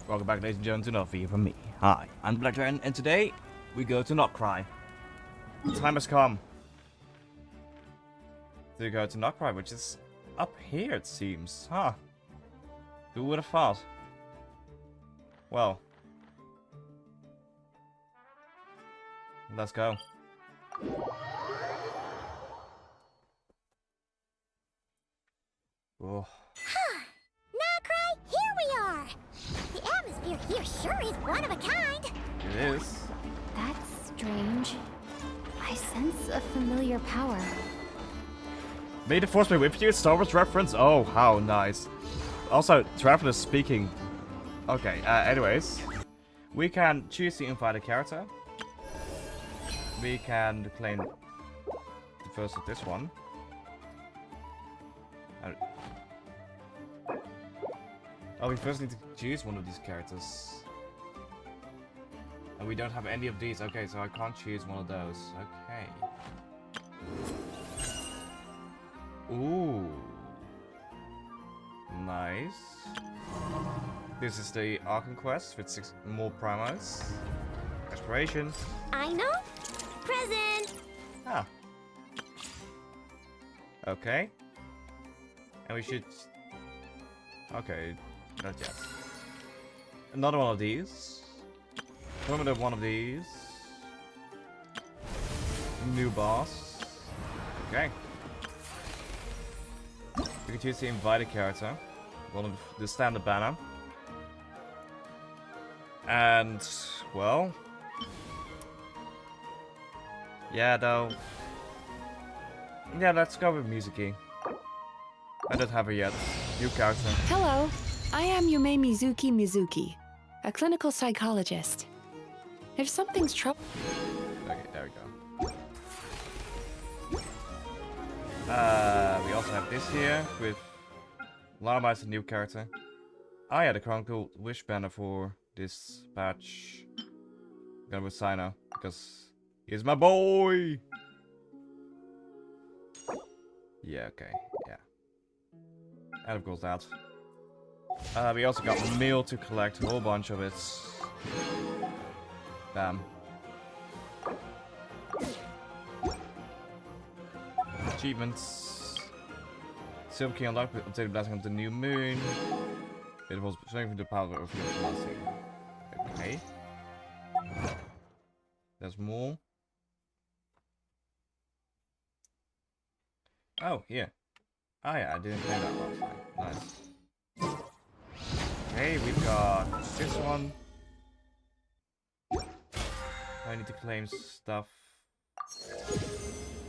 Welcome back, ladies and gentlemen, to another video from me. Hi, I'm Black Dragon, and today we go to Nod-Krai. The time has come to go to Nod-Krai, which is up here, it seems. Huh. Who would have thought? Well. Let's go. Oh. Nod-Krai, here we are! The atmosphere here sure is one of a kind! It is. That's strange. I sense a familiar power. May the Force be with you, Star Wars reference? Oh, how nice. Also, Traveler speaking. Okay, anyways. We can choose to invite a character. We can claim the first of this one. Oh, we first need to choose one of these characters. And we don't have any of these. Okay, so I can't choose one of those. Okay. Ooh. Nice. This is the Archon quest with 6 more primos. Exploration. I know. Present! Ah. Okay. And we should... Okay, not yet. Another one of these. Another one of these. New boss. Okay. We can choose to invite a character. One of the standard banner. And, well... Yeah, though. Yeah, let's go with Mizuki. I don't have her yet. New character. Hello, I am Yume Mizuki, a clinical psychologist. If something's trouble... Okay, there we go. We also have this here with Llama as a new character. Oh yeah, the Chronicle Wish banner for this patch. I'm going with Sino, because he's my boy! Yeah, okay, yeah. And of course that. We also got mail to collect, a whole bunch of it. Bam. Achievements. Silver Key unlocked with updated blessing of the new moon. It was showing the power of your blessing. Okay. There's more. Oh, yeah. Oh yeah, I didn't play that last time. Nice. Okay, we've got this one. I need to claim stuff.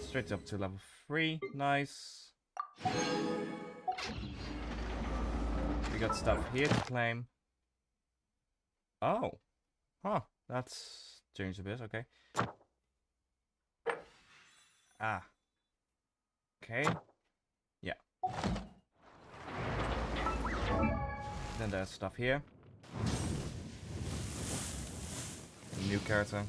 Straight up to level 3. Nice. We got stuff here to claim. Oh. Huh. That's changed a bit. Okay. Ah. Okay. Yeah. Then there's stuff here. New character.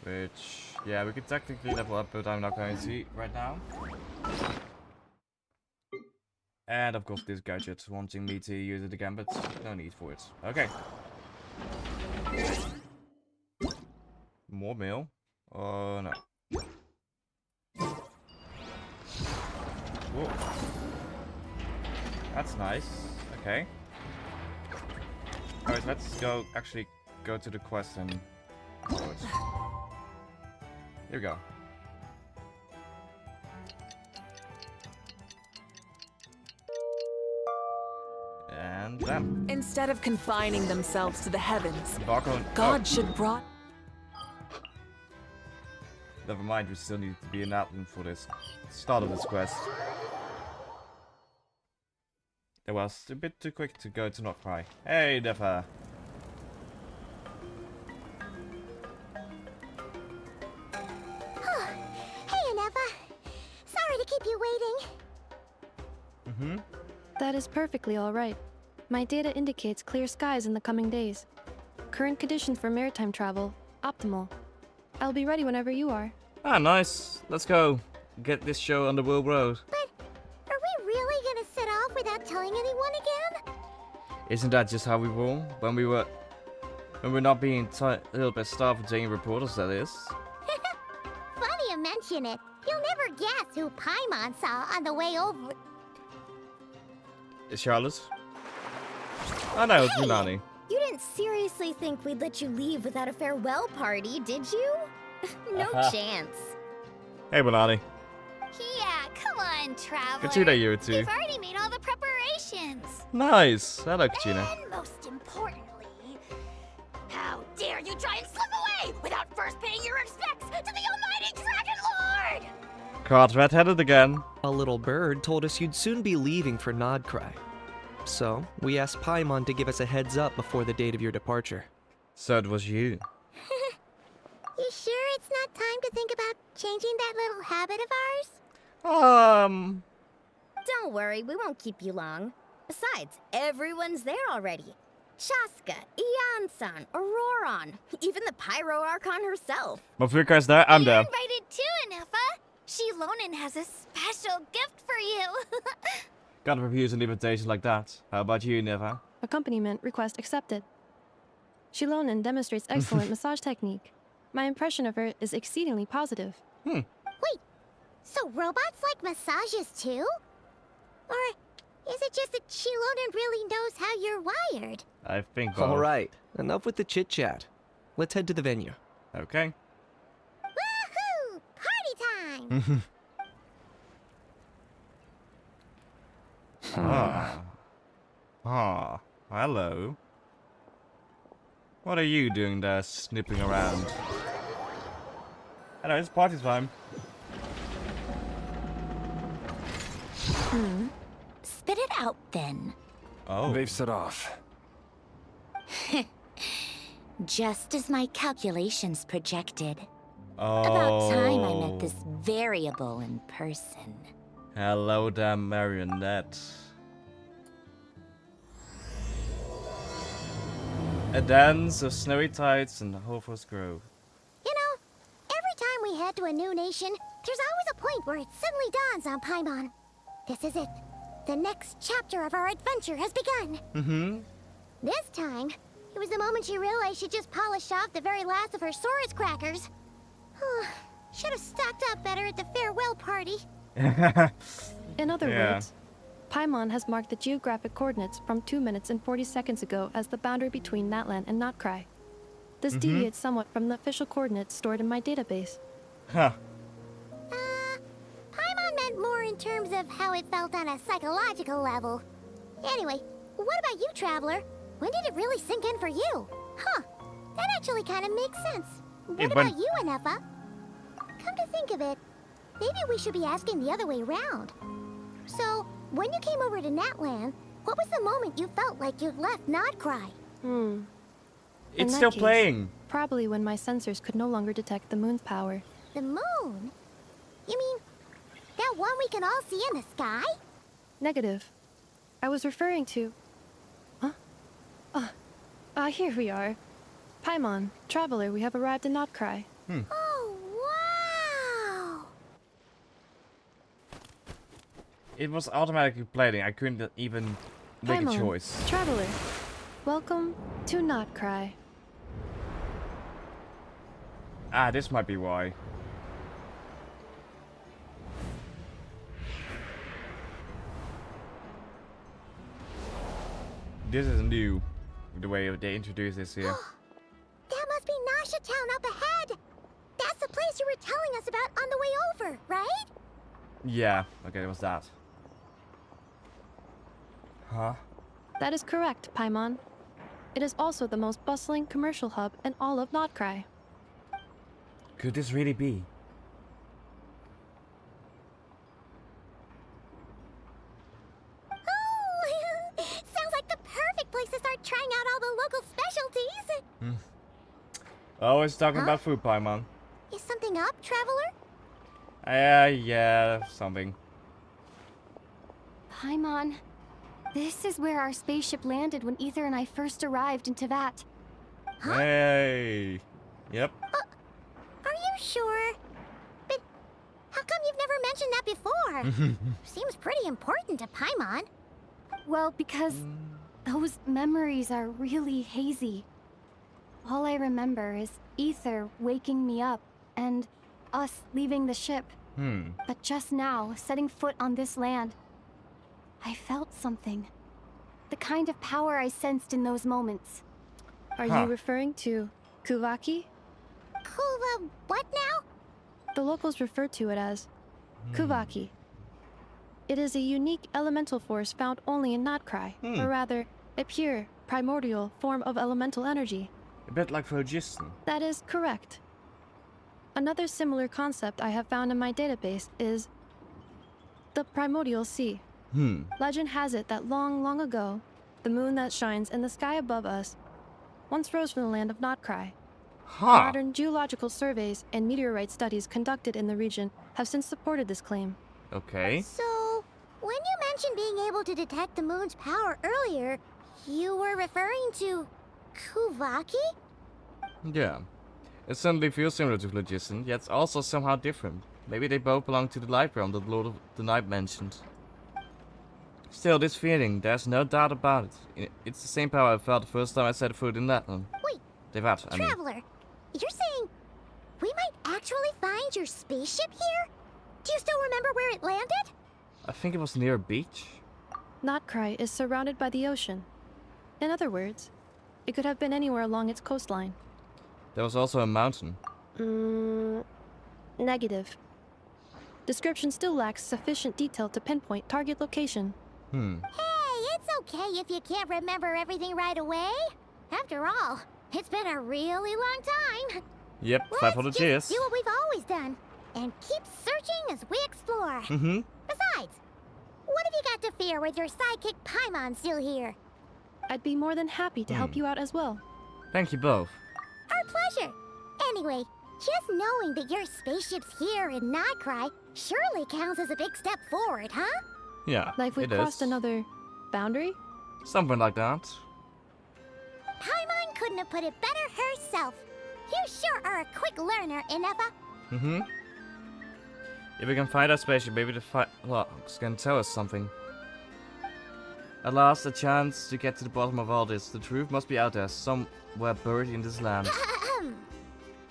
Which, yeah, we could technically level up, but I'm not going to right now. And of course this gadget wanting me to use it again, but no need for it. Okay. More mail? Oh no. Whoa. That's nice. Okay. Alright, let's actually go to the quest and... Here we go. And bam. Instead of confining themselves to the heavens, Barcode. God should brought... Never mind, we still need to be an outland for this start of this quest. It was a bit too quick to go to Nod-Krai. Hey, Defa. Hey, Anefa. Sorry to keep you waiting. Mm-hmm. That is perfectly all right. My data indicates clear skies in the coming days. Current conditions for maritime travel, optimal. I'll be ready whenever you are. Ah, nice. Let's go. Get this show on the world road. But are we really gonna set off without telling anyone? one again? Isn't that just how we roll? When we're not being a little bit starved for taking reporters, that is. Funny you mention it. You'll never guess who Paimon saw on the way over. Is Charlotte? Oh no, it's Hey! Milani. You didn't seriously think we'd let you leave without a farewell party, did you? No chance. Hey, Milani. Yeah, come on, Traveler. Good to see you too. We've already made all the preparations. Nice. Hello, Katrina. And most importantly, how dare you try and slip away without first paying your respects to the almighty Dragon Lord! Caught red-headed again. A little bird told us you'd soon be leaving for Nod-Krai. So, we asked Paimon to give us a heads up before the date of your departure. So it was you. You sure it's not time to think about changing that little habit of ours? Don't worry, we won't keep you long. Besides, everyone's there already. Shaska, Ian-san, Auroron, even the Pyro Archon herself. Mafurka's there, I'm You're there. invited too, Anefa. Shilonen has a special gift for you. Can't refuse an invitation like that. How about you, Neva? Accompaniment request accepted. Shilonen demonstrates excellent massage technique. My impression of her is exceedingly positive. Wait, so robots like massages too? Or is it just that Shilonen really knows how you're wired? I think both. Alright, enough with the chit-chat. Let's head to the venue. Okay. Woohoo! Party time! Hello. What are you doing there, snipping around? Hello, it's party time. Spit it out then. Oh. They've set off. Just as my calculations projected. Oh. About time I met this variable in person. Hello there, marionette. A dance of snowy tides in Hofos Grove. You know, every time we head to a new nation, there's always a point where it suddenly dawns on Paimon. This is it. The next chapter of our adventure has begun. Mm-hmm. This time, it was the moment she realized she just polished off the very last of her Saurus crackers. Should have stocked up better at the farewell party. In other Yeah. words, Paimon has marked the geographic coordinates from 2 minutes and 40 seconds ago as the boundary between Natlan and Nod-Krai. This deviates somewhat from the official coordinates stored in my database. Huh. Paimon meant more in terms of how it felt on a psychological level. Anyway, what about you, Traveler? When did it really sink in for you? Huh, that actually kind of makes sense. What It about went- you, Anefa? Come to think of it, maybe we should be asking the other way round. So, when you came over to Natlan, what was the moment you felt like you'd left Nod-Krai? In It's that still case, playing. Probably when my sensors could no longer detect the moon's power. The moon? You mean, that one we can all see in the sky? Negative. I was referring to... Huh? Here we are. Paimon, Traveler, we have arrived in Nod-Krai. Oh, wow! It was automatically playing. I couldn't even make a Paimon, choice. Traveler, welcome to Nod-Krai. Ah, this might be why. This is new, the way they introduce this here. That must be Nasha Town up ahead! That's the place you were telling us about on the way over, right? Yeah, okay, it was that. Huh? That is correct, Paimon. It is also the most bustling commercial hub in all of Nod-Krai. Could this really be? Oh, sounds like the perfect place to start trying out all the local specialties. Always talking Huh? about food, Paimon. Is something up, Traveler? Yeah, something. Paimon, this is where our spaceship landed when Ether and I first arrived in Teyvat. Hey. Yep. Are you sure? But how come you've never mentioned that before? Seems pretty important to Paimon. Well, because those memories are really hazy. All I remember is Ether waking me up and us leaving the ship. But just now, setting foot on this land, I felt something. The kind of power I sensed in those moments. Are you referring to Kuvaki? Kuva, what now? The locals refer to it as Kuvaki. It is a unique elemental force found only in Nod-Krai, or rather, a pure, primordial form of elemental energy. A bit like phlogiston. That is correct. Another similar concept I have found in my database is the primordial sea. Legend has it that long, long ago, the moon that shines in the sky above us once rose from the land of Nod-Krai. Modern geological surveys and meteorite studies conducted in the region have since supported this claim. Okay. So, when you mentioned being able to detect the moon's power earlier, you were referring to Kuvaki? Yeah. It certainly feels similar to phlogiston, yet also somehow different. Maybe they both belong to the light realm that Lord of the Night mentioned. Still, this feeling, there's no doubt about it. It's the same power I felt the first time I set foot in that one. Wait, Teyvat, I mean. Traveler, you're saying we might actually find your spaceship here? Do you still remember where it landed? I think it was near a beach. Nod-Krai is surrounded by the ocean. In other words, it could have been anywhere along its coastline. There was also a mountain. Negative. Description still lacks sufficient detail to pinpoint target location. Hey, it's okay if you can't remember everything right away. After all, it's been a really long time. Yep, 500 Let's years. just do what we've always done and keep searching as we explore. Besides, what have you got to fear with your sidekick Paimon still here? I'd be more than happy to help you out as well. Thank you both. Our pleasure. Anyway, just knowing that your spaceship's here in Nod-Krai surely counts as a big step forward, huh? Yeah, Like we it crossed is. another boundary? Something like that. Paimon couldn't have put it better herself. You sure are a quick learner, Inefa. If we can find our spaceship, maybe the logs can tell us something. At last, a chance to get to the bottom of all this. The truth must be out there, somewhere buried in this land.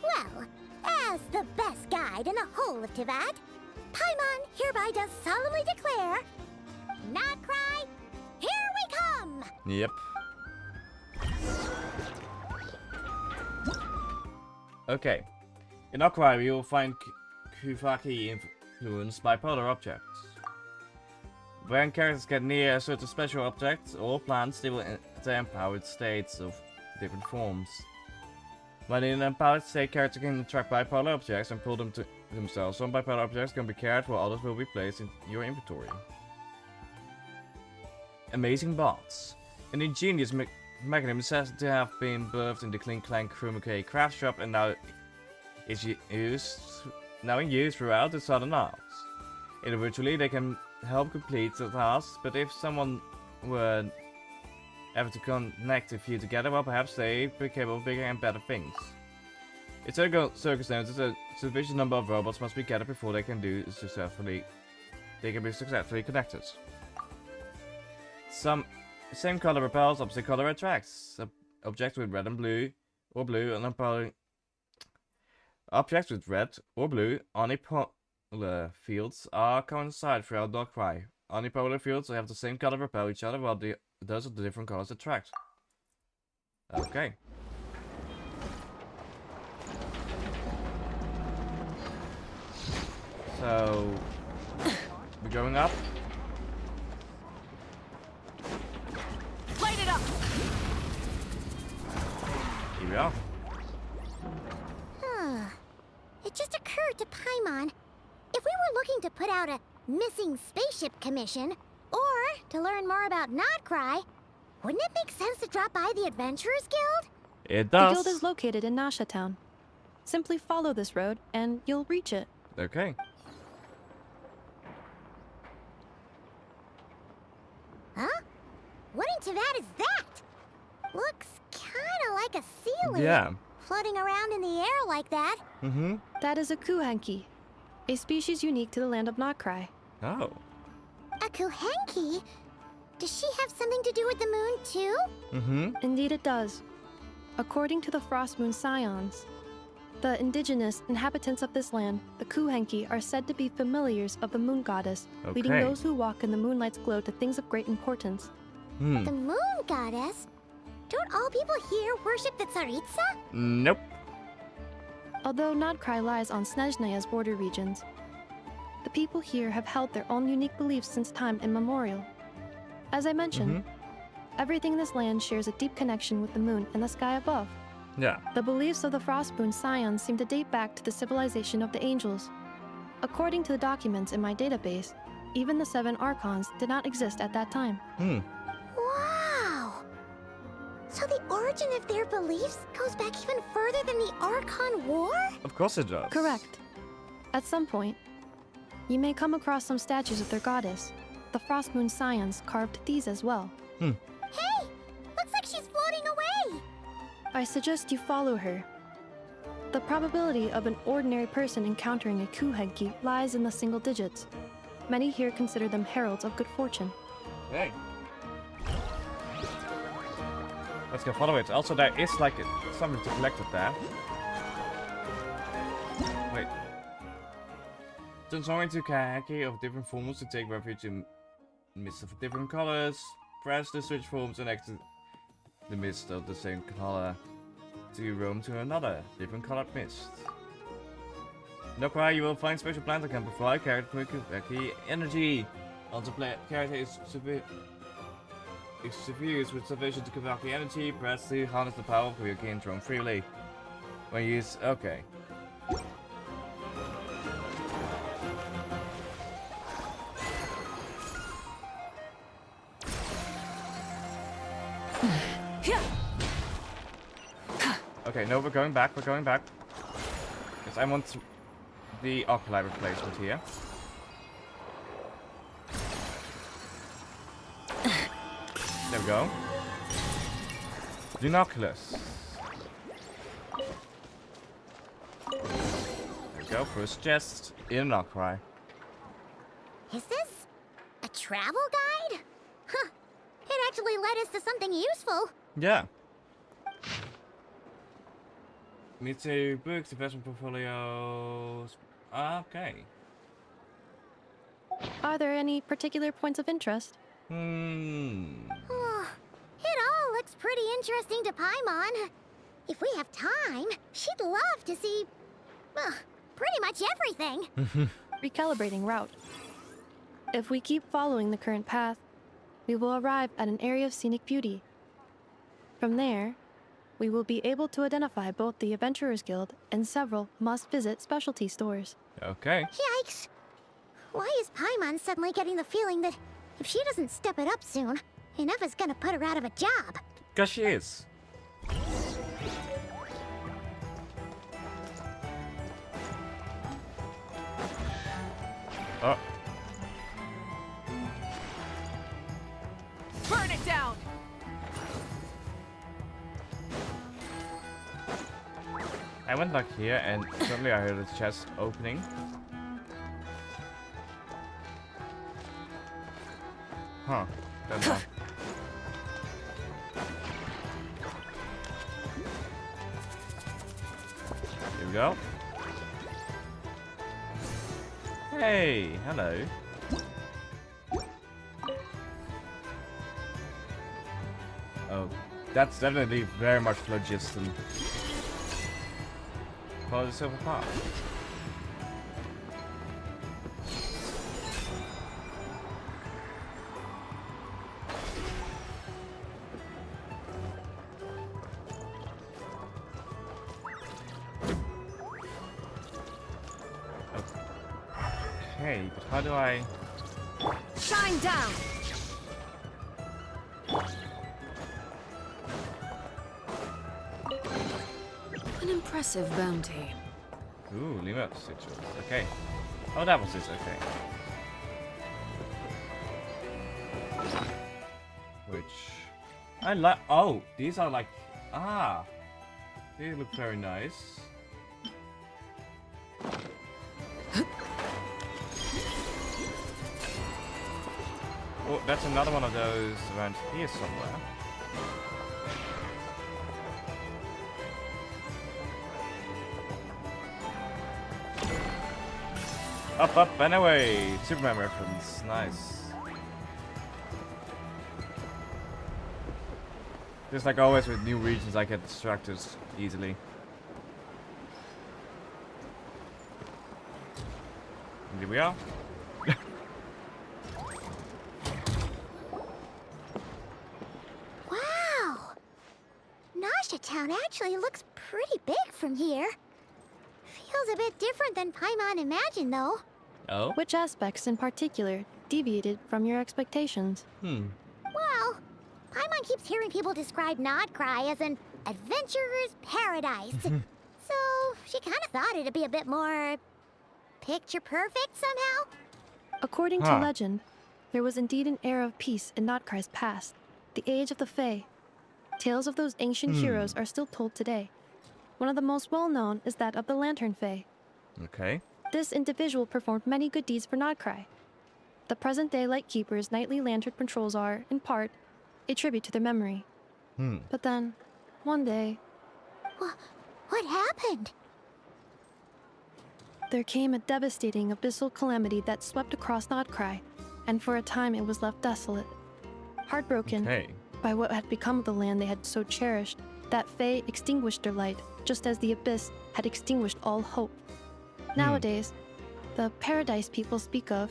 Well, as the best guide in the whole of Teyvat, Paimon hereby does solemnly declare, Nod-Krai, here we come! Yep. Okay. In Nod-Krai, you will find Kuvaki influenced by polar objects. When characters get near a certain special object or plants, they will enter empowered states of different forms. When in an empowered state, characters can attract bipolar objects and pull them to themselves. Some bipolar objects can be carried while others will be placed in your inventory. Amazing bots. An ingenious mechanism says to have been birthed in the Clink Clank Chromake craft shop and now is in use throughout the Southern Isles. Individually, they can help complete the tasks, but if someone were ever to connect a few together, well, perhaps they be capable of bigger and better things. In certain circumstances, a sufficient number of robots must be gathered before they can be successfully connected. Same color repels, opposite color attracts. Objects with red and blue, or blue, and objects with red or blue unipolar fields are coincide throughout Nod-Krai. Unipolar fields have the same color repel each other, while those of the different colors attract. Okay. So we're going up. Light it up! Here we are. It just occurred to Paimon, if we were looking to put out a missing spaceship commission, or to learn more about Nod-Krai, wouldn't it make sense to drop by the Adventurers Guild? It The does. guild is located in Nasha Town. Simply follow this road and you'll reach it. Okay. Huh? What in Teyvat is that? Looks kinda like a ceiling. Yeah. Floating around in the air like that. That is a Kuhanki, a species unique to the land of Nod-Krai. Oh. A Kuhenki? Does she have something to do with the moon, too? Mm-hmm. Indeed it does. According to the Frost Moon Scions, the indigenous inhabitants of this land, the Kuhenki, are said to be familiars of the moon goddess, leading Okay. those who walk in the moonlight's glow to things of great importance. The moon goddess? Don't all people here worship the Tsaritsa? Nope. Although Nod-Krai lies on Snezhneya's border regions, the people here have held their own unique beliefs since time immemorial. As I mentioned, everything in this land shares a deep connection with the moon and the sky above. Yeah. The beliefs of the Frostmoon Scions seem to date back to the civilization of the angels. According to the documents in my database, even the 7 Archons did not exist at that time. Wow! So the origin of their beliefs goes back even further than the Archon War? Of course it does. Correct. At some point, you may come across some statues of their goddess. The Frostmoon Scions carved these as well. Hey! Looks like she's floating away! I suggest you follow her. The probability of an ordinary person encountering a Kuhenki lies in the single digits. Many here consider them heralds of good fortune. Hey. Let's go follow it. Also, there is like something to collect up there. Wait. Transform into Kahaki of different forms to take refuge in mists of different colors. Press the switch forms and exit the mist of the same color to roam to another different colored mist. Nod-Krai, you will find special plants that can provide character Kahaki energy. Also, character is suffused with sufficient to Kahaki energy. Press to harness the power of your gain thrown freely. When you use. Okay. Okay, no, we're going back, Because I want the Oculi replacement here. There we go. Binoculars. There we go, first chest in Nod-Krai. Is this a travel guide? Huh. It actually led us to something useful. Yeah. Mitsui books, investment portfolios. Okay. Are there any particular points of interest? It all looks pretty interesting to Paimon. If we have time, she'd love to see, pretty much everything. Recalibrating route. If we keep following the current path, we will arrive at an area of scenic beauty. From there, we will be able to identify both the Adventurers Guild and several must-visit specialty stores. Okay. Yikes. Why is Paimon suddenly getting the feeling that if she doesn't step it up soon, Ineva's gonna put her out of a job? Because she is. Oh. Burn it down! I went back here and suddenly I heard the chest opening. Huh. Don't know. Here we go. Hey, hello. Oh, that's definitely very much phlogiston. Follow the silver path. Okay, but how do I... Shine down! An impressive bounty. Ooh, Lima sigil. Okay. Oh, that was it. Okay. Which I like. Oh, these are like they look very nice. Oh, that's another one of those around here somewhere. Up, and away! Superman reference. Nice. Just like always with new regions, I get distracted easily. And here we are. Wow! Nasha Town actually looks pretty big from here. Feels a bit different than Paimon imagined, though. Oh? Which aspects in particular deviated from your expectations? Well, Paimon keeps hearing people describe Nod-Krai as an adventurer's paradise. So she kind of thought it'd be a bit more picture perfect somehow. According to legend, there was indeed an era of peace in Nod-Krai's past, the age of the Fae. Tales of those ancient heroes are still told today. One of the most well-known is that of the Lantern Fae. Okay. This individual performed many good deeds for Nod-Krai. The present-day Lightkeeper's nightly lantern patrols are, in part, a tribute to their memory. But then, one day... What happened? There came a devastating abyssal calamity that swept across Nod-Krai, and for a time it was left desolate. Heartbroken by what had become of the land they had so cherished, that Fae extinguished their light, just as the abyss had extinguished all hope. Nowadays, the paradise people speak of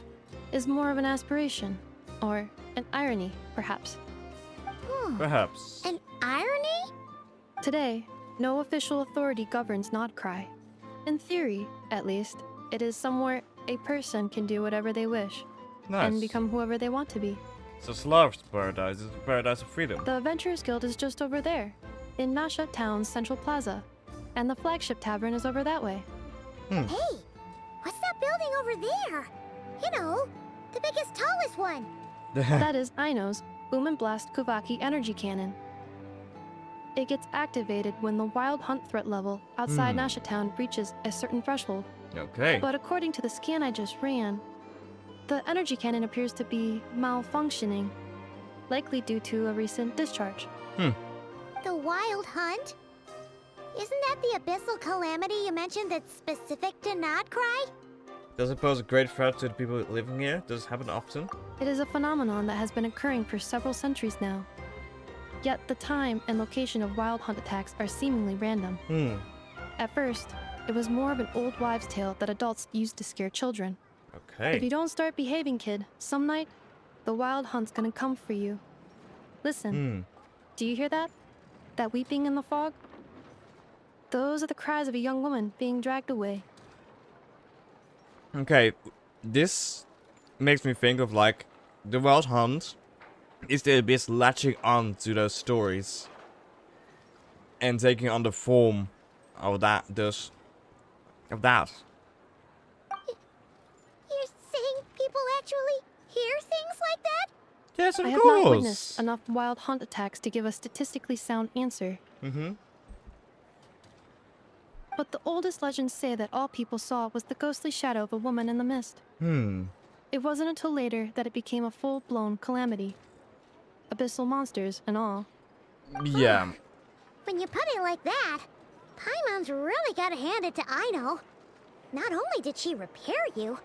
is more of an aspiration, or an irony, perhaps. Perhaps. An irony? Today, no official authority governs Nod-Krai. In theory, at least, it is somewhere a person can do whatever they wish and become whoever they want to be. So Slav's paradise is a paradise of freedom. The Adventurers Guild is just over there, in Nasha Town's central plaza, and the flagship tavern is over that way. Hey, what's that building over there? You know, the biggest, tallest one. That is Aino's Boom and Blast Kuvaki energy cannon. It gets activated when the wild hunt threat level outside Nasha Town reaches a certain threshold. Okay. But according to the scan I just ran, the energy cannon appears to be malfunctioning, likely due to a recent discharge. The wild hunt? Isn't that the abyssal calamity you mentioned that's specific to Nod-Krai? Does it pose a great threat to the people living here? Does it happen often? It is a phenomenon that has been occurring for several centuries now. Yet the time and location of wild hunt attacks are seemingly random. At first, it was more of an old wives' tale that adults used to scare children. Okay. If you don't start behaving, kid, some night, the wild hunt's gonna come for you. Listen, do you hear that? That weeping in the fog? Those are the cries of a young woman being dragged away. Okay, this makes me think of like the wild hunt is the abyss latching on to those stories and taking on the form of that. You're saying people actually hear things like that? Yes, of I course. have not witnessed enough wild hunt attacks to give a statistically sound answer. But the oldest legends say that all people saw was the ghostly shadow of a woman in the mist. It wasn't until later that it became a full-blown calamity. Abyssal monsters and all. Yeah. When you put it like that, Paimon's really gotta hand it to Aino. Not only did she repair you,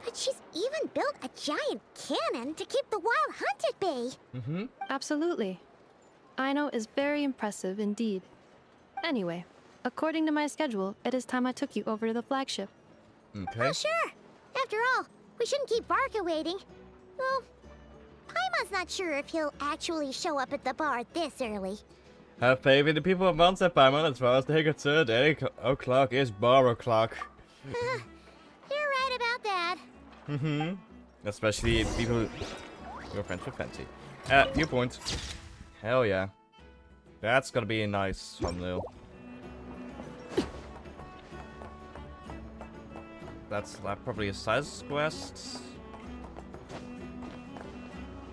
but she's even built a giant cannon to keep the wild hunt at bay. Absolutely. Aino is very impressive indeed. Anyway, according to my schedule, it is time I took you over to the flagship. Okay. Oh, sure. After all, we shouldn't keep Barca waiting. Well, Paimon's not sure if he'll actually show up at the bar this early. Have faith in the people of Monster Paimon as far as they're concerned. 8 o'clock is bar o'clock. You're right about that. Especially people who are friends with Fenty. Viewpoint. Hell yeah. That's gonna be a nice thumbnail. That's like probably a size quest.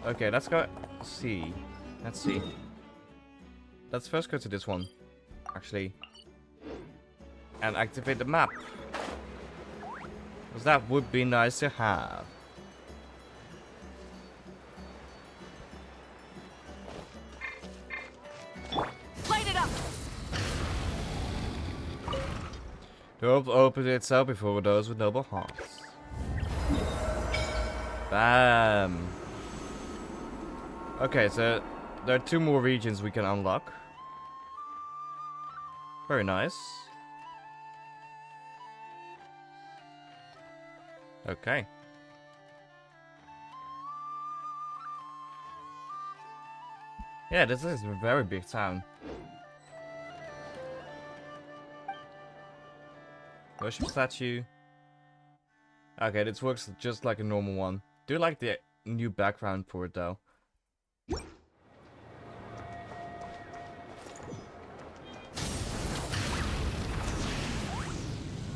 Okay, let's go see. Let's see. Let's first go to this one, actually, and activate the map. Because that would be nice to have. The world opened itself before those with noble hearts. Bam! Okay, so there are 2 more regions we can unlock. Very nice. Okay. Yeah, this is a very big town. Worship statue. Okay, this works just like a normal one. Do you like the new background for it though?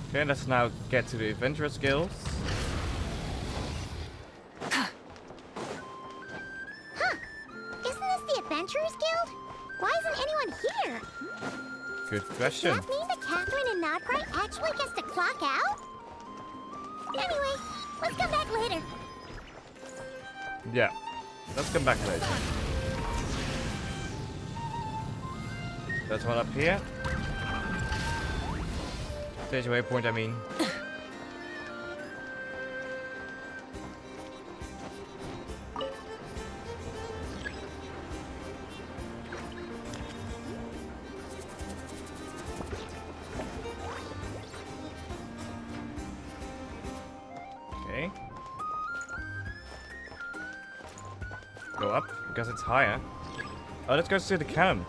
Okay, let's now get to the adventurous skills. Huh. Isn't this the Adventurers Guild? Why isn't anyone here? Good question. Does that mean that Catherine and Nod-Krai actually gets to clock out? Anyway, let's come back later. Yeah, let's come back later. There's one up here. Stage waypoint, I mean. Okay. Go up, because it's higher. Oh, let's go see the cannon.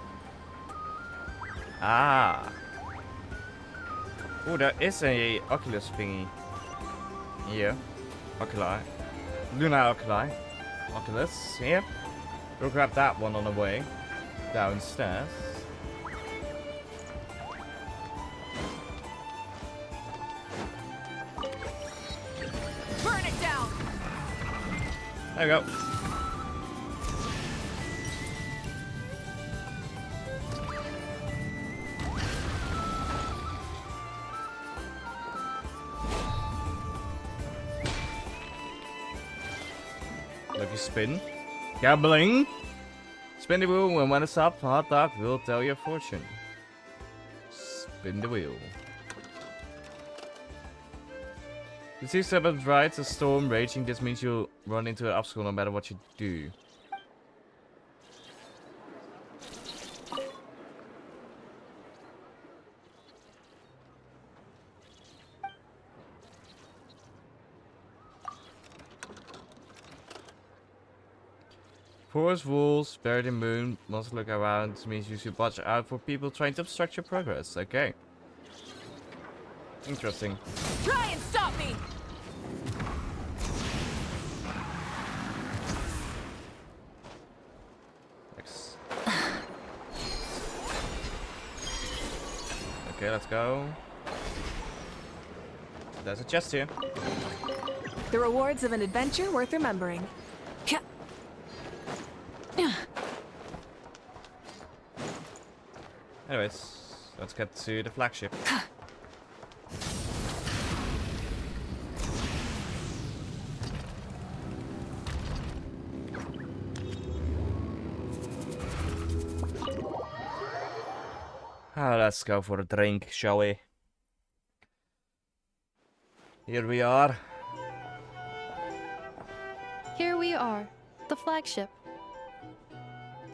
Ah. Oh, there is a Oculus thingy. Here. Oculi. Lunar Oculi. Oculus. Here. We'll grab that one on the way. Downstairs. Burn it down! There we go. Lucky spin. Gambling. Spin the wheel, and when it's up, hot dog will tell your fortune. Spin the wheel. You see seven rides, a storm raging. This means you'll run into an obstacle no matter what you do. Forest rules, buried in moon, must look around. This means you should watch out for people trying to obstruct your progress. Okay. Interesting. Try and stop me! X. Okay, let's go. There's a chest here. The rewards of an adventure worth remembering. Anyways, let's get to the flagship. Let's go for a drink, shall we? Here we are. Here we are, the flagship.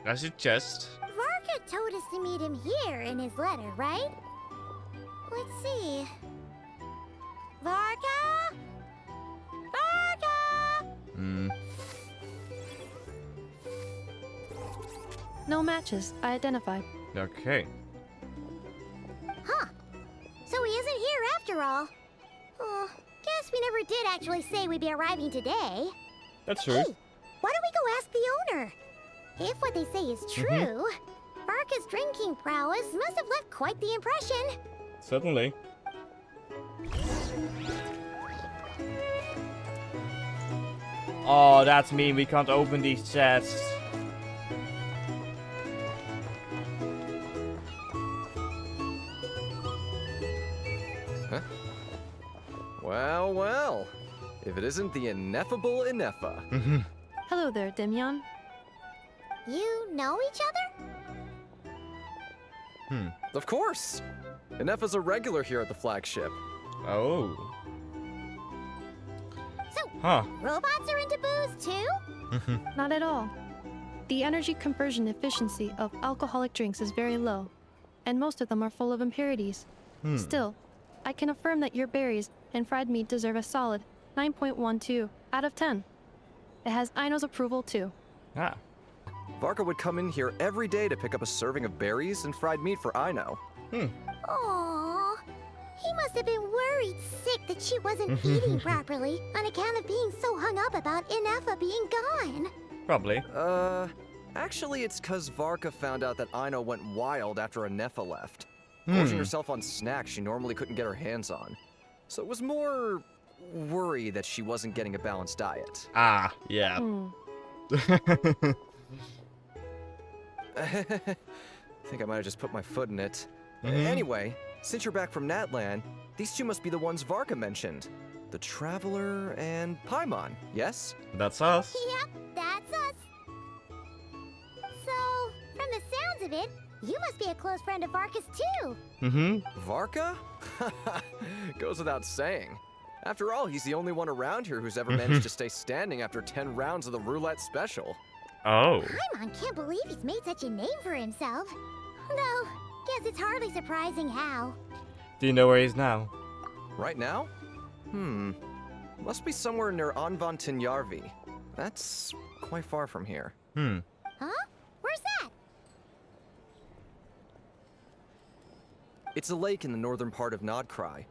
That's your chest. Varka told us to meet him here in his letter, right? Let's see. Varka? Varka! No matches. I identified. Okay. Huh. So he isn't here after all. Oh, guess we never did actually say we'd be arriving today. That's true. Hey, why don't we go ask the owner? If what they say is true, Varka's drinking prowess must have left quite the impression. Certainly. Oh, that's mean. We can't open these chests. Huh? Well, well. If it isn't the ineffable Ineffa. Hello there, Demyon. You know each other? Of course. Ineffa's a regular here at the flagship. Oh. So, Huh. robots are into booze too? Not at all. The energy conversion efficiency of alcoholic drinks is very low, and most of them are full of impurities. Still, I can affirm that your berries and fried meat deserve a solid 9.12 out of 10. It has Aino's approval too. Ah. Varka would come in here every day to pick up a serving of berries and fried meat for Aino. Aww. He must have been worried sick that she wasn't eating properly on account of being so hung up about Ineffa being gone. Probably. Actually, it's 'cause Varka found out that Aino went wild after Ineffa left. Gorging herself on snacks she normally couldn't get her hands on. So it was more worry that she wasn't getting a balanced diet. Ah, yeah. I think I might have just put my foot in it. Anyway, since you're back from Natlan, these two must be the ones Varka mentioned. The Traveler and Paimon, yes? That's us. Yep, that's us. So, from the sounds of it, you must be a close friend of Varka's too. Varka? Goes without saying. After all, he's the only one around here who's ever managed to stay standing after 10 rounds of the roulette special. Oh. Paimon can't believe he's made such a name for himself. Though, guess it's hardly surprising how. Do you know where he is now? Right now? Must be somewhere near Anvan Tinyarvi. That's quite far from here. Huh? Where's that? It's a lake in the northern part of Nod-Krai.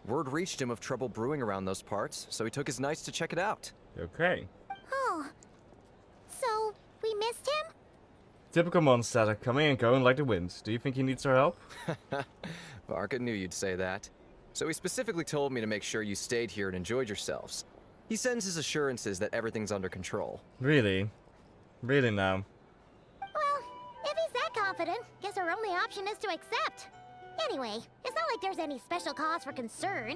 Word reached him of trouble brewing around those parts, so he took his knights to check it out. Okay. Oh. So, we missed him? Typical monster, coming and going like the wind. Do you think he needs our help? Varka knew you'd say that. So he specifically told me to make sure you stayed here and enjoyed yourselves. He sends his assurances that everything's under control. Really? Really now? Well, if he's that confident, guess our only option is to accept. Anyway, it's not like there's any special cause for concern.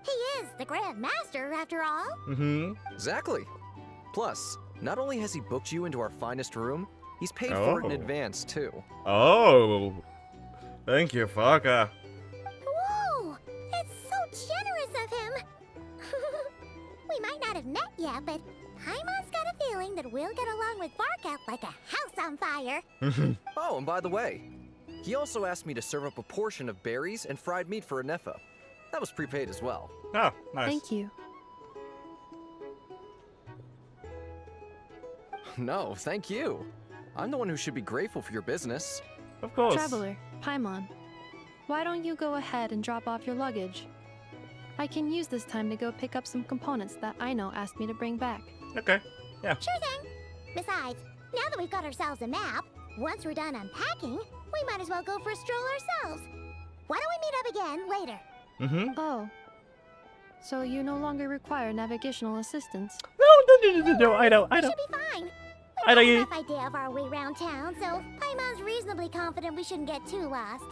He is the Grand Master, after all. Exactly. Plus, not only has he booked you into our finest room, he's paid for it in advance, too. Oh. Thank you, Varka. Whoa! That's so generous of him! We might not have met yet, but Paimon's got a feeling that we'll get along with Varka like a house on fire. Oh, and by the way, he also asked me to serve up a portion of berries and fried meat for Ineffa. That was prepaid as well. Oh, nice. Thank you. No, thank you. I'm the one who should be grateful for your business. Of course. Traveler, Paimon, why don't you go ahead and drop off your luggage? I can use this time to go pick up some components that Aino asked me to bring back. Okay. Yeah. Sure thing. Besides, now that we've got ourselves a map, once we're done unpacking, we might as well go for a stroll ourselves. Why don't we meet up again later? Oh. So you no longer require navigational assistance? No, I know. We should be fine. I know We've you. got enough idea of our way around town, so Paimon's reasonably confident we shouldn't get too lost.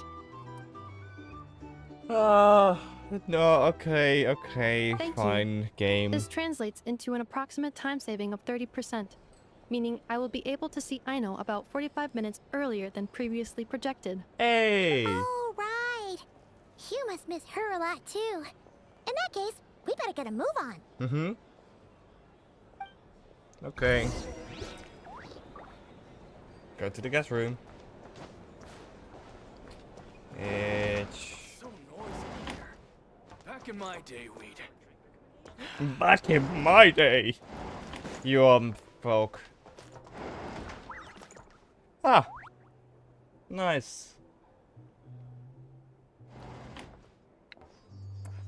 No, okay, Thank fine, you. game. This translates into an approximate time saving of 30%, meaning I will be able to see Aino about 45 minutes earlier than previously projected. Hey! Oh, right. You must miss her a lot, too. In that case, we better get a move on. Okay. Go to the guest room. It's... So noisy here. Back in my day, we'd... Back in my day! You, folk. Ah! Nice.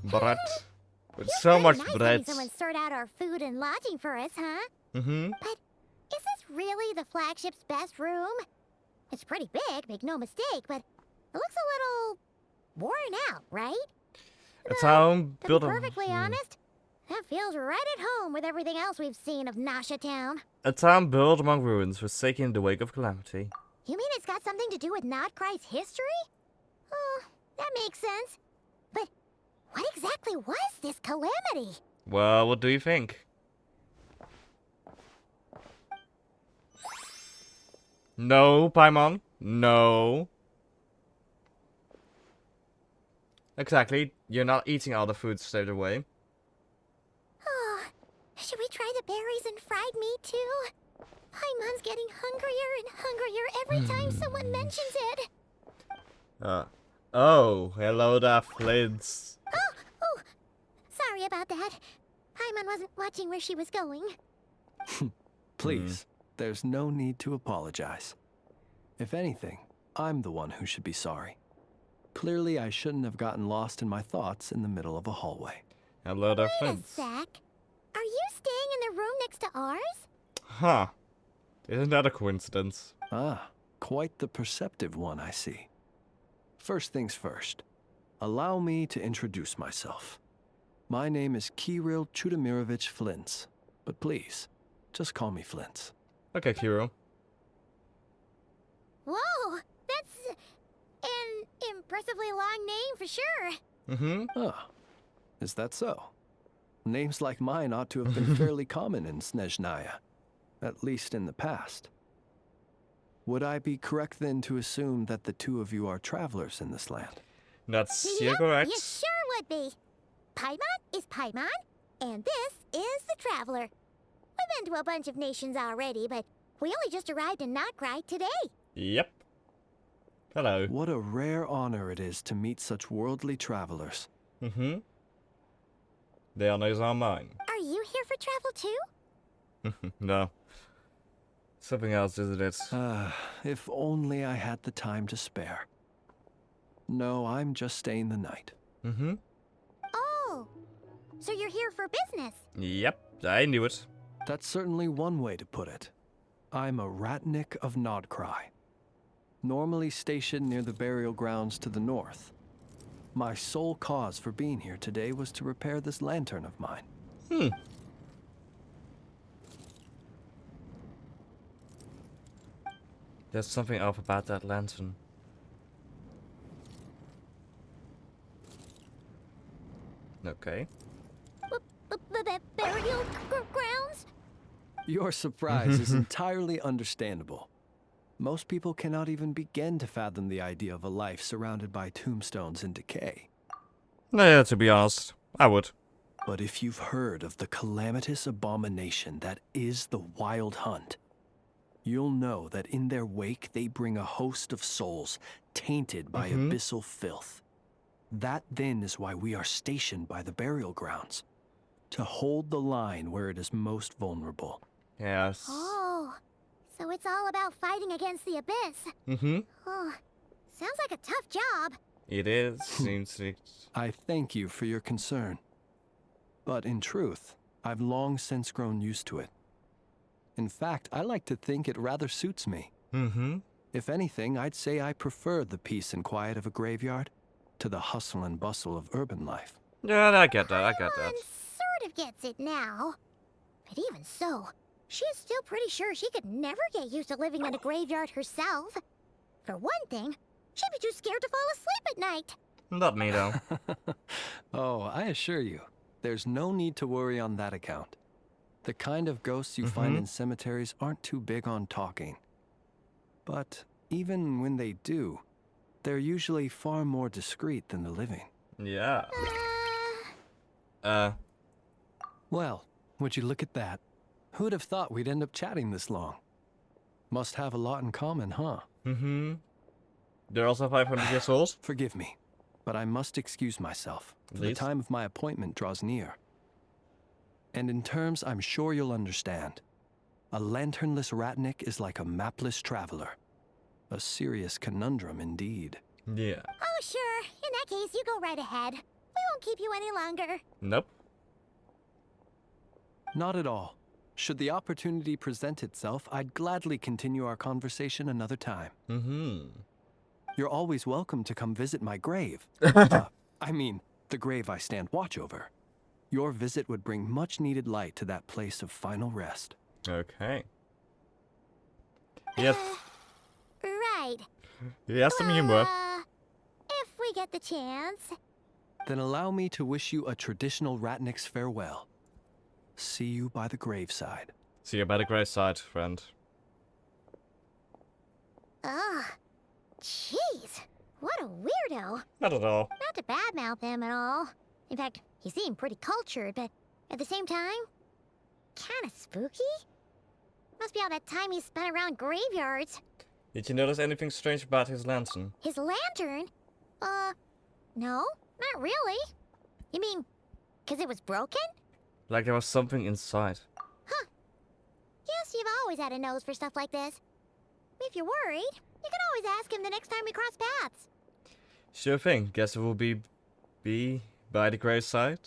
Bread. With Feels so kinda much nice bread. having someone sort out our food and lodging for us, huh? But is this really the flagship's best room? It's pretty big, make no mistake, but it looks a little worn out, right? A town To be built perfectly honest, that feels right at home with everything else we've seen of Nasha Town. A town built among ruins, forsaken in the wake of calamity. You mean it's got something to do with Nod-Krai's history? Oh, that makes sense. But what exactly was this calamity? Well, what do you think? No, Paimon. No. Exactly. You're not eating all the food straight away. Oh, should we try the berries and fried meat too? Paimon's getting hungrier and hungrier every time someone mentions it. Oh, hello there, Flints. Oh, sorry about that. Paimon wasn't watching where she was going. Please, there's no need to apologize. If anything, I'm the one who should be sorry. Clearly, I shouldn't have gotten lost in my thoughts in the middle of a hallway. Hello there, Wait a Flints. sec. Are you staying in the room next to ours? Huh. Isn't that a coincidence? Ah, quite the perceptive one, I see. First things first, allow me to introduce myself. My name is Kirill Chudamirovich Flints, but please, just call me Flints. Okay, Kiro. Whoa, that's an impressively long name for sure. Mm-hmm. Ah, is that so? Names like mine ought to have been fairly common in Snezhnaya, at least in the past. Would I be correct then to assume that the two of you are travelers in this land? That's Yep, correct. you sure would be. Paimon is Paimon, and this is the Traveler. We've been to a bunch of nations already, but we only just arrived in Nod-Krai today. Yep. Hello. What a rare honor it is to meet such worldly travelers. Mm-hmm. The honors are mine. Are you here for travel too? No. Something else, isn't it? If only I had the time to spare. No, I'm just staying the night. Mm-hmm. Oh, so you're here for business? Yep, I knew it. That's certainly one way to put it. I'm a Ratnik of Nod-Krai, normally stationed near the burial grounds to the north. My sole cause for being here today was to repair this lantern of mine. There's something off about that lantern. Okay. Burial grounds? Your surprise is entirely understandable. Most people cannot even begin to fathom the idea of a life surrounded by tombstones and decay. Yeah, to be honest, I would. But if you've heard of the calamitous abomination that is the Wild Hunt, you'll know that in their wake they bring a host of souls tainted by abyssal filth. That then is why we are stationed by the burial grounds, to hold the line where it is most vulnerable. Yes. Oh, so it's all about fighting against the abyss. Mm-hmm. Oh, sounds like a tough job. It is. Seems like... I thank you for your concern. But in truth, I've long since grown used to it. In fact, I like to think it rather suits me. Mm-hmm. If anything, I'd say I prefer the peace and quiet of a graveyard to the hustle and bustle of urban life. Yeah, I get that, I get that. Paimon sort of gets it now. But even so, she's still pretty sure she could never get used to living in a graveyard herself. For one thing, she'd be too scared to fall asleep at night. Not me, though. Oh, I assure you, there's no need to worry on that account. The kind of ghosts you find in cemeteries aren't too big on talking. But even when they do, they're usually far more discreet than the living. Yeah. Well, would you look at that? Who'd have thought we'd end up chatting this long? Must have a lot in common, huh? Mm-hmm. They're also 500 years old? Forgive me, but I must excuse myself, for the Please? time of my appointment draws near. And in terms I'm sure you'll understand, a lanternless Ratnik is like a mapless traveler. A serious conundrum indeed. Yeah. Oh, sure. In that case, you go right ahead. We won't keep you any longer. Nope. Not at all. Should the opportunity present itself, I'd gladly continue our conversation another time. Mm-hmm. You're always welcome to come visit my grave. I mean, the grave I stand watch over. Your visit would bring much needed light to that place of final rest. Okay. Yes. Right. He has some humor. If we get the chance. Then allow me to wish you a traditional Ratnik's farewell. See you by the graveside. See you by the graveside, friend. Ugh. Jeez. What a weirdo. Not at all. Not to badmouth him at all. In fact, he seemed pretty cultured, but at the same time, kinda spooky? Must be all that time he spent around graveyards. Did you notice anything strange about his lantern? His lantern? No, not really. You mean, 'cause it was broken? Like there was something inside. Huh. Yes, you've always had a nose for stuff like this. If you're worried, you can always ask him the next time we cross paths. Sure thing. Guess it will be by the graveside.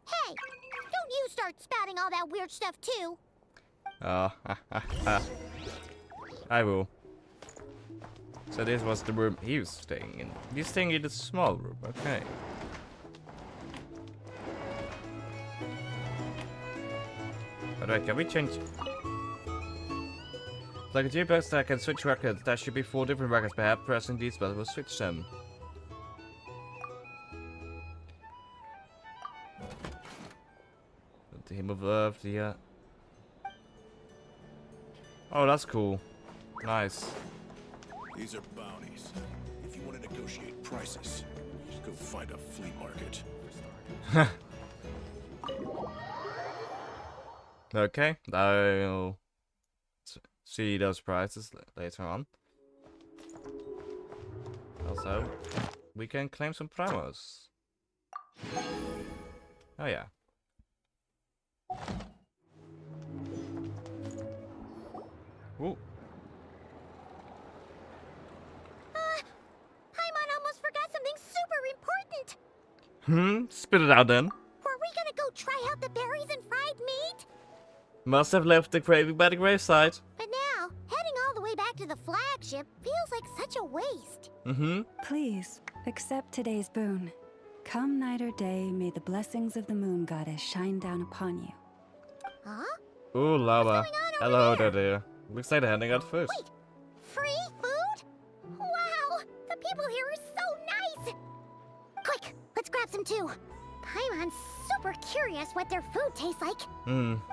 Hey, don't you start spouting all that weird stuff too. I will. So this was the room he was staying in. He's staying in a small room, okay. By the way, can we change? Like a jukebox that can switch records, there should be 4 different records, perhaps pressing these buttons will switch them. The hymn of love, the Oh, that's cool. Nice. These are bounties. If you want to negotiate prices, just go find a flea market. Okay, I'll see those prices later on. Also, we can claim some promos. Oh yeah. Ooh. Paimon almost forgot something super important. Spit it out then. Were we gonna go try out the berries and fried meat? Must have left the craving by the graveside. But now, heading all the way back to the flagship feels like such a waste. Please, accept today's boon. Come night or day, may the blessings of the moon goddess shine down upon you. Huh? Ooh, lava. Hello there, dear. Looks like they're handing out food. Wait, free food? Wow, the people here are so nice. Quick, let's grab some too. Paimon's super curious what their food tastes like.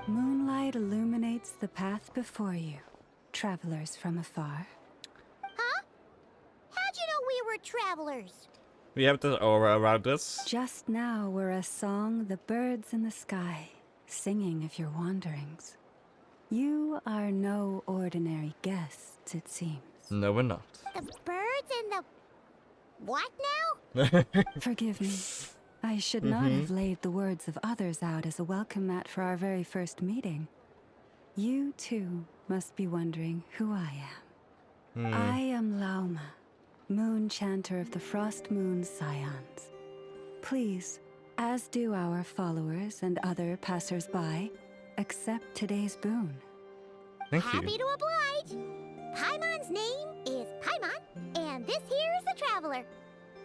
Moonlight illuminates the path before you, travelers from afar. Huh? How'd you know we were travelers? We have the aura around us. Just now were a song the birds in the sky, singing of your wanderings. You are no ordinary guests, it seems. No, we're not. The birds and the... what now? Forgive me. I should not have laid the words of others out as a welcome mat for our very first meeting. You, too, must be wondering who I am. I am Lauma, moon chanter of the Frost Moon Scions. Please, as do our followers and other passers-by, accept today's boon. Thank Happy you. to oblige. Paimon's name is Paimon, and this here is the traveler.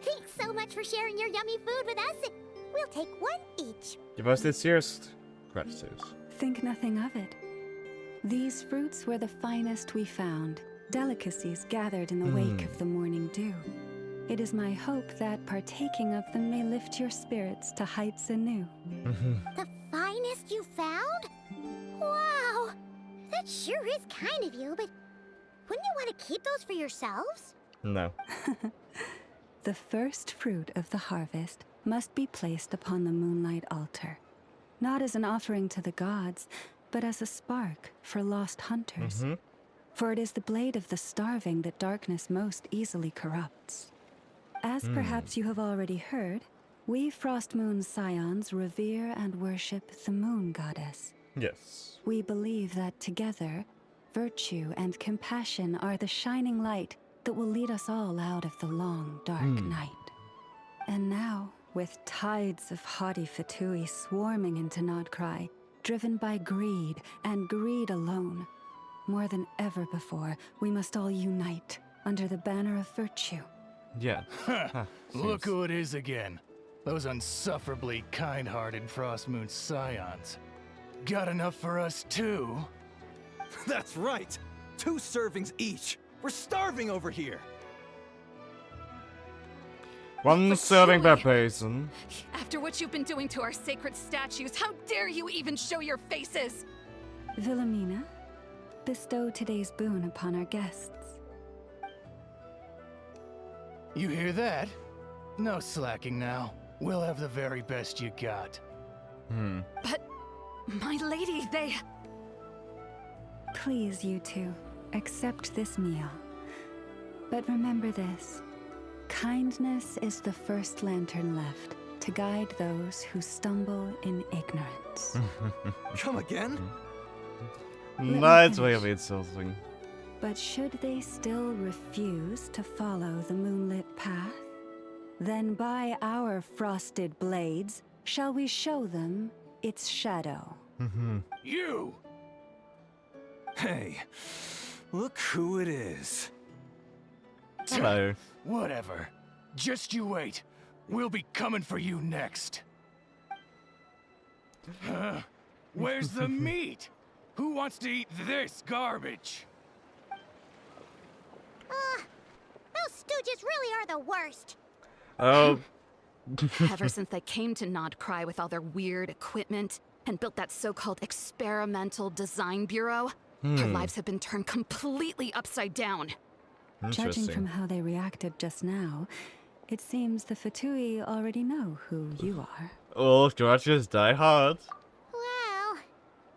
Thanks so much for sharing your yummy food with us. We'll take one each. Give us this year's gratitude. Think nothing of it. These fruits were the finest we found, delicacies gathered in the wake of the morning dew. It is my hope that partaking of them may lift your spirits to heights anew. The finest you found? Wow, that sure is kind of you, but wouldn't you want to keep those for yourselves? No. The first fruit of the harvest must be placed upon the moonlight altar, not as an offering to the gods, but as a spark for lost hunters. For it is the blade of the starving that darkness most easily corrupts. As perhaps you have already heard, we Frost Moon Scions revere and worship the moon goddess. Yes. We believe that together, virtue and compassion are the shining light that will lead us all out of the long, dark night. And now, with tides of haughty Fatui swarming into Nod-Krai, driven by greed, and greed alone, more than ever before, we must all unite under the banner of virtue. Yeah. Look who it is again. Those unsufferably kind-hearted Frost Moon Scions. Got enough for us too? That's right! 2 servings each! We're starving over here! One serving per person. After what you've been doing to our sacred statues, how dare you even show your faces? Wilhelmina, bestow today's boon upon our guests. You hear that? No slacking now. We'll have the very best you got. But, my lady, they... Please, you two, accept this meal. But remember this. Kindness is the first lantern left to guide those who stumble in ignorance. Come again? Nice way of insulting. But should they still refuse to follow the moonlit path, then by our frosted blades shall we show them its shadow. You! Hey, look who it is. Hello. Whatever. Just you wait. We'll be coming for you next. Where's the meat? Who wants to eat this garbage? Those stooges really are the worst. Oh. Ever since they came to Nod-Krai with all their weird equipment and built that so-called experimental design bureau, our lives have been turned completely upside down. Judging from how they reacted just now, it seems the Fatui already know who you are. Oh, Georgia's die hard. Well,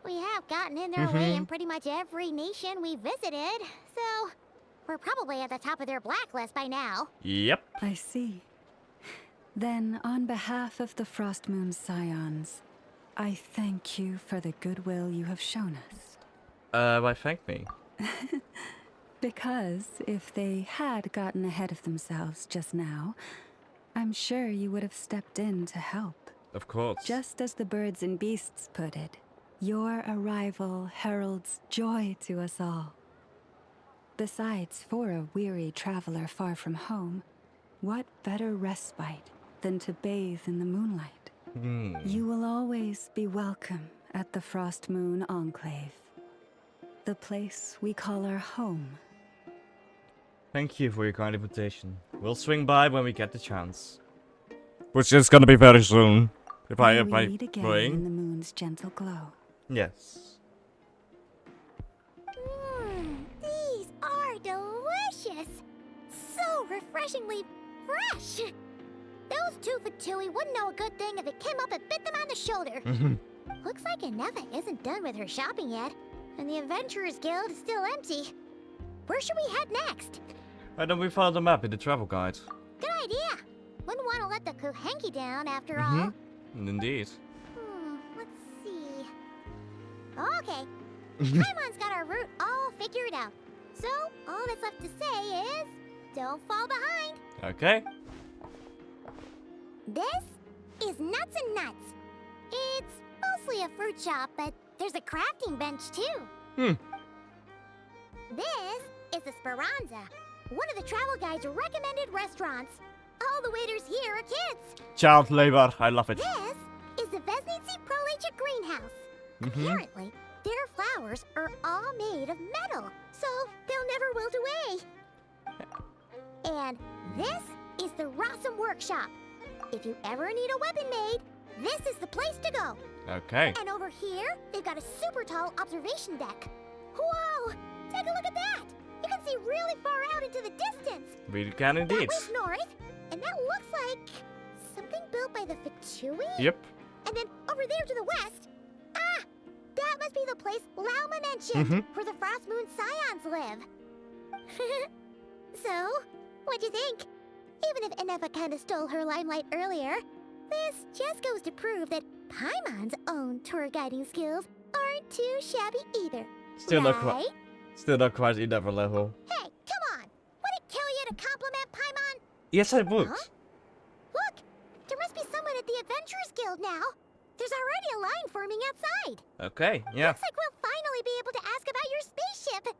we have gotten in their way in pretty much every nation we visited, so we're probably at the top of their blacklist by now. Yep. I see. Then, on behalf of the Frost Moon Scions, I thank you for the goodwill you have shown us. Why thank me? Because if they had gotten ahead of themselves just now, I'm sure you would have stepped in to help. Of course. Just as the birds and beasts put it, your arrival heralds joy to us all. Besides, for a weary traveler far from home, what better respite than to bathe in the moonlight? You will always be welcome at the Frost Moon Enclave, the place we call our home. Thank you for your kind invitation. We'll swing by when we get the chance. Which is gonna be very soon. If I meet again in the moon's gentle glow. Yes. These are delicious. So refreshingly fresh. Those two Fatui wouldn't know a good thing if it came up and bit them on the shoulder. Looks like Inefa isn't done with her shopping yet, and the Adventurers Guild is still empty. Where should we head next? Why don't we follow the map in the travel guide? Good idea. Wouldn't want to let the Kuhenki down after all. Indeed. Let's see. Okay. Paimon's got our route all figured out. So, all that's left to say is, don't fall behind. Okay. This is Nuts and Nuts. It's mostly a fruit shop, but there's a crafting bench too. This is the Speranza, one of the travel guide's recommended restaurants. All the waiters here are kids. Child labor, I love it. This is the Vesnici Prolecha greenhouse. Apparently, their flowers are all made of metal, so they'll never wilt away. And this is the Rossum Workshop. If you ever need a weapon made, this is the place to go. Okay. And over here, they've got a super tall observation deck. Whoa! Take a look at that! You can see really far out into the distance. We can indeed. That was north, and that looks like something built by the Fatui? Yep. And then over there to the west, that must be the place Lauma mentioned, where the Frost Moon Scions live. So, what'd you think? Even if Inefa kinda stole her limelight earlier, this just goes to prove that Paimon's own tour guiding skills aren't too shabby either. Still right? not quite enough level. Hey, come on! Would it kill you to compliment Paimon? Yes, I would. Huh? Look! There must be someone at the Adventurers Guild now. There's already a line forming outside. Okay, yeah. Looks like we'll finally be able to ask about your spaceship.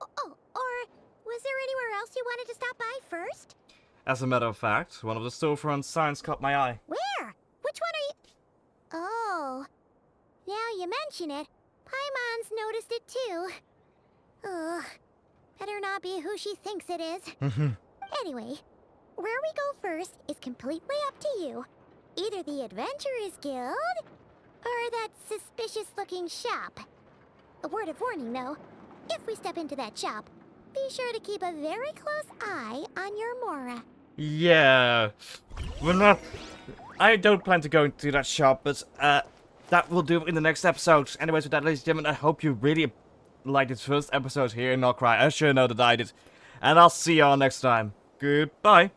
Oh, or was there anywhere else you wanted to stop by first? As a matter of fact, one of the storefront signs caught my eye. Where? Which one are you... Oh. Now you mention it, Paimon's noticed it too. Ugh. Better not be who she thinks it is. Anyway, where we go first is completely up to you. Either the Adventurers Guild, or that suspicious-looking shop. A word of warning, though. If we step into that shop, be sure to keep a very close eye on your Mora. Yeah. We're not... I don't plan to go into that shop, but that will do in the next episode. Anyways, with that, ladies and gentlemen, I hope you really liked this first episode here in Nod-Krai. I sure know that I did. And I'll see y'all next time. Goodbye.